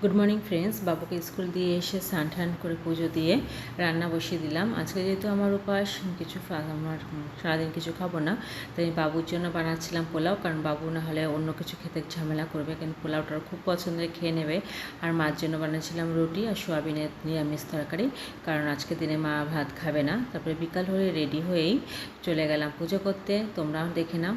Good morning friends. बाबू के school दिए एसे स्नान टान कर पुजो दिए रान्ना बसिए दिलाम। आज के जेहेतु आमार उपास किछु सारा दिन किछु खाबो ना, ताई बाबुर जोन्नो बानाচ্ছিলাম পোলাও, কারণ বাবু না হলে অন্য কিছু খেতে ঝামেলা করবে, কিন্তু পোলাওটা খুব পছন্দের খেয়ে নেবে। আর মার জন্য বানাচ্ছিলাম রুটি আর সোয়াবিনের নিরামিষ তরকারি, কারণ আজকে দিনে মা ভাত খাবে না। তারপরে বিকাল হয়ে রেডি হয়েই চলে গেলাম পুজো করতে। তোমরাও দেখে নাও।